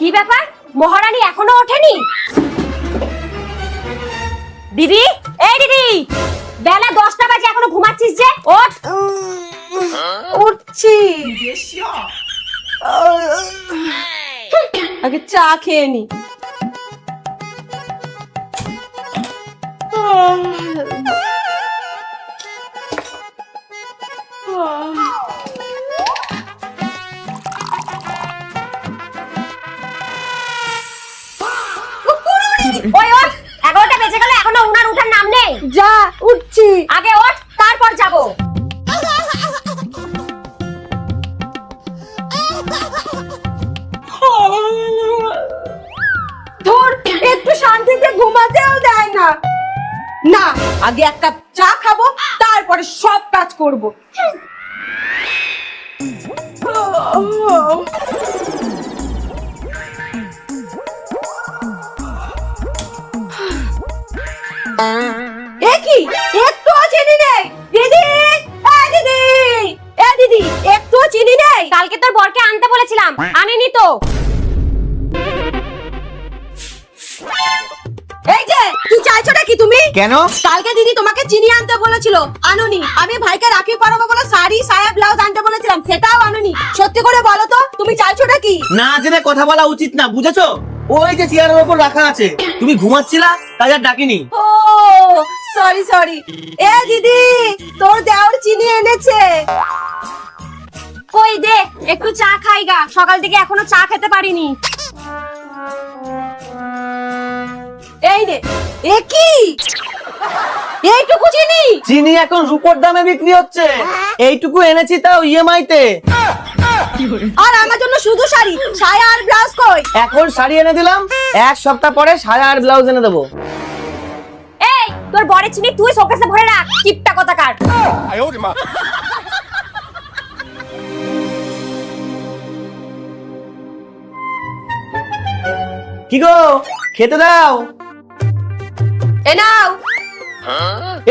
কি ব্যাপার, মহারানী এখনো ওঠেনি? দিদি, এই দিদি, বেলা 10টা বাজে এখনো ঘুমাচ্ছিস যে? ওঠ। উঠছি, আগে চা খেয়ে নি। ওই ওঠ, 11টা বেজে গেল এখনো উনার উঠার নাম নেই। যা, উঠছি। আগে ওঠ, তারপর যাব। ধুর, একটু শান্তিতে ঘুমাতেও দেয় না। না, আগে এক কাপ চা খাবো, তারপরে সব কাজ করব। একই একটু চিনি নেই দিদি। দিদি, দিদি, একটু চিনি নেই। কালকে তোর বরকে আনতে বলেছিলাম, আনেনি তো। এই যে, কি চাইছো নাকি তুমি? কেন? কালকে দিদি তোমাকে চিনি আনতে বলেছিল, আনোনি। আমি ভাইকে রাখি পরাবো বলে শাড়ি সায়া ব্লাউজ আনতে বলেছিলাম, সেটাও আনোনি। সত্যি করে বলো তো, তুমি চাইছো নাকি? না জেনে কথা বলা উচিত না, বুঝেছো? ওই যে চেয়ারের উপর রাখা আছে, তুমি ঘুমাচ্ছিলা তাই আর ডাকিনি। ও সরি সরি। এ দিদি, তোর দেওর চিনি এনেছে। কই দে, একটু চা খাই গা, সকাল থেকে এখনো চা খেতে পারিনি। এই নে। এ কি, এইটুকু চিনি? চিনি এখন রূপোর দামে বিক্রি হচ্ছে, এইটুকু এনেছি তাও ইএমআই তে। আর আমার জন্য শুধু শাড়ি সায়া আর ব্লাউজ কই? এখন শাড়ি এনে দিলাম, এক সপ্তাহ পরে সায়া আর ব্লাউজ এনে দেবো। এই, তোর বরের চিনি তুই শোকেসে ভরে রাখ, কিপটা কথাকার। কি গো, খেতে দাও। এ নাও।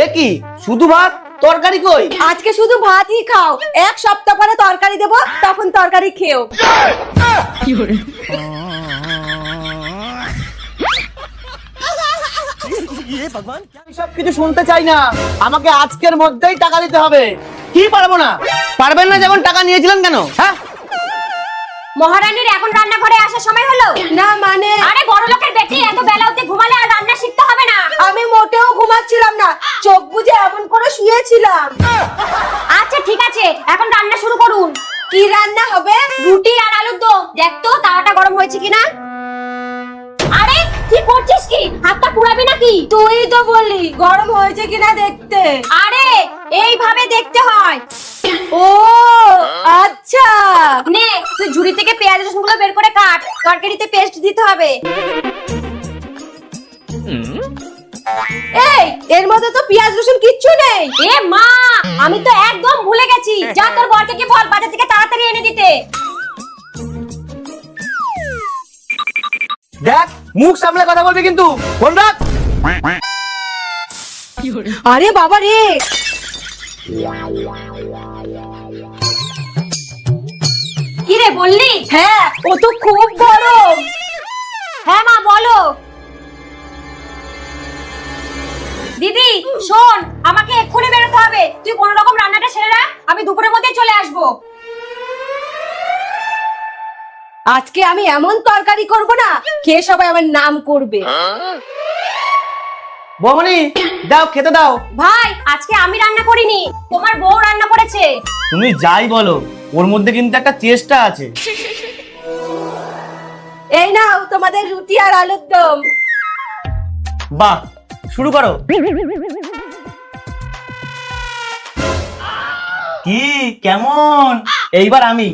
এ কি, শুধু ভাত, তরকারি কই? আজকে শুধু ভাতই খাও, এক সপ্তাহ পরে তরকারি দেবো, তখন তরকারি খেও। আমি সব কিছু শুনতে চাই না, আমাকে আজকের মধ্যেই টাকা দিতে হবে। কি পারবো না? পারবেন না যখন টাকা নিয়েছিলেন কেন? হ্যাঁ, মহারানীর এখন রান্নাঘরে আসার সময় হলো? না মানে, আরে বড় লোকের বেটি, এত বেলা অবধি ঘুমালে আর রান্না শিখতে হবে না। আমি মোটেও ঘুমাচ্ছিলাম না, চোখ বুজে এমন করে শুয়েছিলাম। আচ্ছা ঠিক আছে, এখন রান্না শুরু করুন। কি রান্না হবে? রুটি আর আলুর দম। দেখ তো তাওয়াটা গরম হয়েছে কিনা। আরে কি করছিস কি, হাতটা পুড়াবি নাকি? তুই তো বললি গরম হয়েছে কিনা দেখতে। আরে এইভাবে দেখতে হয়। ও আচ্ছা। নে, তুই ঝুড়ি থেকে পেঁয়াজ রসুনগুলো বের করে কাট, তরকারিতে পেস্ট দিতে হবে। এই, এর মধ্যে তো পেঁয়াজ রসুন কিচ্ছু নেই। এ মা, আমি তো একদম ভুলে গেছি। যা তোর বরকে কি বল বাজার থেকে তাড়াতাড়ি এনে দিতে। দেখ, মুখ সামলে কথা বলবি কিন্তু। ফোন রাখ। আরে বাবা রে, কি রে বললি? হ্যাঁ ও তো খুব গরম। হ্যাঁ মা বলো। দিদি শোন, আমাকে এক্ষুনি বেরোতে হবে। তুই কোন রকম রান্নাটা সেরে রাখ, আমি দুপুরের মধ্যেই চলে আসবো। আজকে আমি এমন তরকারি করব না, খেয়ে সবাই আমার নাম করবে। বৌমনি, দাও খেতে দাও। ভাই, আজকে আমি রান্না করিনি, তোমার বউ রান্না করেছে। তুমি যাই বলো, ওর মধ্যে কিন্তু একটা চেষ্টা আছে। এই নাও তোমাদের রুটি আর আলুর দম। বাহ, শুরু করো। কি কেমন? এইবার আমি।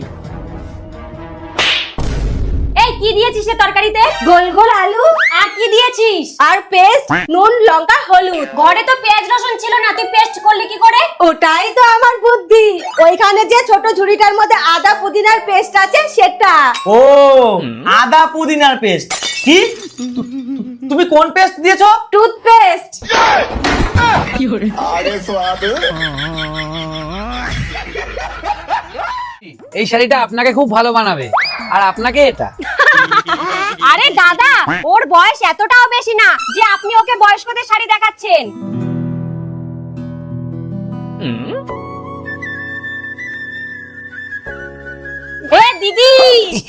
এই কি দিয়েছিস এ তরকারিতে? গোল গোল আলু আর কি দিয়েছিস? আর পেস্ট, নুন লঙ্কা হলুদ। ঘরে তো পেঁয়াজ রসুন ছিল না, তুই পেস্ট করলি কি করে? ওটাই তো আমার বুদ্ধি। ওইখানে যে ছোট ঝুড়িটার মধ্যে আদা পুদিনার পেস্ট আছে সেটা। ও, আদা পুদিনার পেস্ট। কি, তুমি কোন পেস্ট দিয়েছো? টুথপেস্ট। आगे स्वाद এই শাড়িটা আপনাকে খুব ভালো মানাবে, আর আপনাকে এটা। আরে দাদা, ওর বয়স এতটাও বেশি না যে আপনি ওকে বয়স্কদের শাড়ি দেখাচ্ছেন। এ দিদি,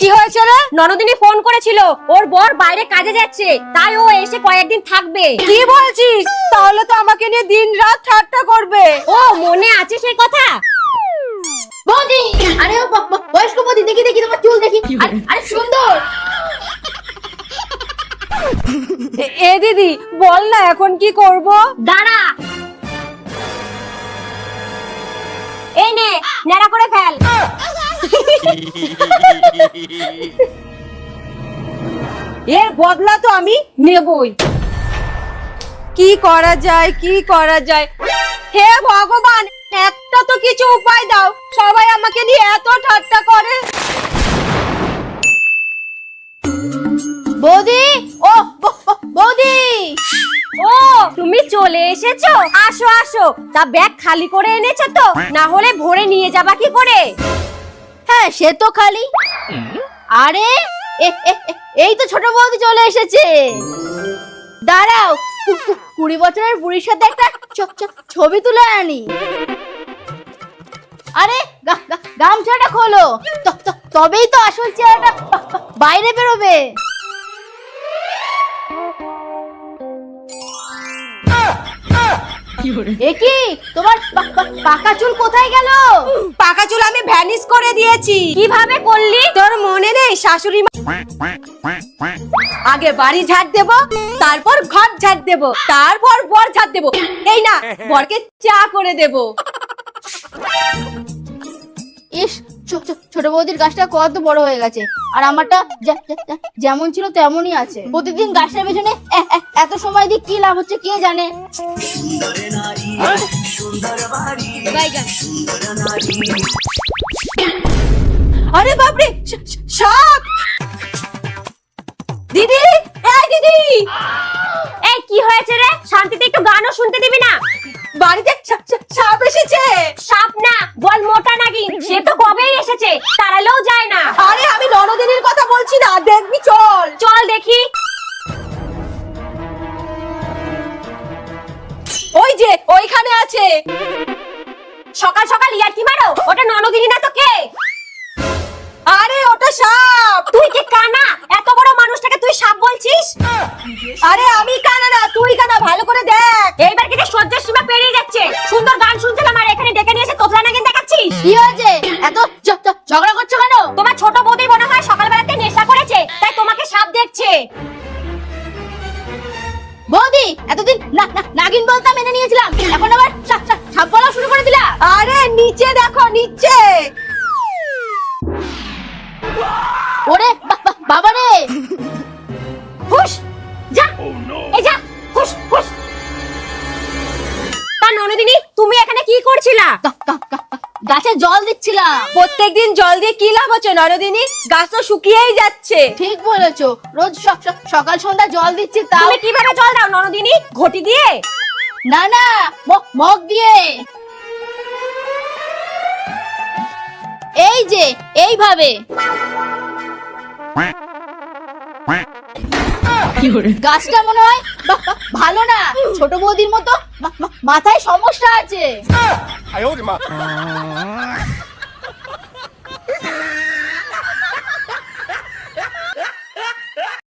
কি হয়েছে রে? ননদিনী ফোন করেছিল, ওর বর বাইরে কাজে যাচ্ছে, তাই ও এসে কয়েকদিন থাকবে। কি বলছিস? তাহলে তো আমাকে নিয়ে দিন রাত ঠাট্টা করবে। ও মনে আছে সেই কথা? বৌদি, আরে ও বয়স্ক বৌদি, দেখি দেখি তোমার চুল দেখি, আরে সুন্দর। এ দিদি, বল না এখন কি করব? দাঁড়া, এই নে, নেড়া করে ফেল। এর বদলা তো আমি নেবই। কি করা যায়, কি করা যায়? হে ভগবান, একটা তো কিছু উপায় দাও। সবাই আমাকে নিয়ে এত ঠাট্টা করে। বৌদি, ও বৌদি, ও তুমি চলে এসেছো, আসো আসো। তা ব্যাগ খালি করে এনেছো তো, না হলে ভরে নিয়ে যাবা কি করে? হ্যাঁ সে তো খালি। আরে এই তো ছোট বৌদি চলে এসেছে। দাঁড়াও, 20 বছরের বুড়ির সাথে একটা ছবি তুলে আনি। আরে গামছাটা খোলো, তবেই তো আসল চেহারাটা বাইরে বেরোবে। একি তোমার পাকা চুল কোথায় গেল? পাকা চুল আমি ভ্যানিশ করে দিয়েছি। কিভাবে করলি? তোর মনে নেই শাশুড়ি মা আগে বাড়ি ঝাড় দেব, তারপর ঘর ঝাড় দেব, তারপর বর ঝাড় দেব। এই না, বরকে চা করে দেব। ইস, ছোট বৌদির গাছটা কত বড় হয়ে গেছে, আর আমারটা যেমন ছিল তেমনই আছে। প্রতিদিন গাছটার পেছনে এত সময় দিয়ে কি লাভ হচ্ছে কে জানে। আরে বাপরে, সাপ! দিদি, এই দিদি, এই কি হয়েছে রে? শান্তিতে একটু গানও শুনতে দিবি না? বাড়িতে সাপ এসেছে। সাপ না, বল মোটা নাগিন। সে তো কবেই এসেছে, তাড়ালেও যায় না। আরে আমি ননদিনীর কথা বলছি না, দেখবি চল। চল দেখি। ওই যে ওইখানে আছে। সকাল সকাল ইয়ার্কি মারো? ওটা ননদিনী না তো কে? আরে ওটা সাপ। তুই কি কানা? এত বড় মানুষটাকে তুই সাপ বলছিস? আরে আমি কানা না, তুই কানা, ভালো করে দেখ। এইবার কি সহ্যের সীমা পেরিয়ে যাচ্ছে? সুন্দর গান শুনছিলাম আর এখানে ডেকে নিয়ে এসে তোতলা নাগিন দেখাচ্ছিস? কি হয়েছে? এত ঝগড়া করছো কেন? তোমার ছোট বৌদি মনে হয় সকালবেলাতে নেশা করেছে, তাই তোমাকে সাপ দেখছে। বৌদি, এতদিন নাগিন বলতাম মেনে নিয়েছিলাম, এখন আবার সাপ বলা শুরু করে দিলা। আরে নিচে দেখো, নিচে। ওরে বাবা রে! হুশ, যা, এই যা, হুশ হুশ। তা ননদিনী, তুমি এখানে কি করছিলা? গাছে জল দিচ্ছিলাম। প্রত্যেকদিন জল দিয়ে কি লাভ হচ্ছে ননদিনী? গাছ তো শুকিয়েই যাচ্ছে। ঠিক বলেছো, রোজ সকাল সন্ধ্যা জল দিচ্ছি, তাও তুমি কিভাবে জল দাও ননদিনী? ঘটি দিয়ে? না না, মগ দিয়ে। এই যে এইভাবে। গাছটা মনে হয় ভালো না, ছোট বৌদির মতো মাথায় সমস্যা আছে।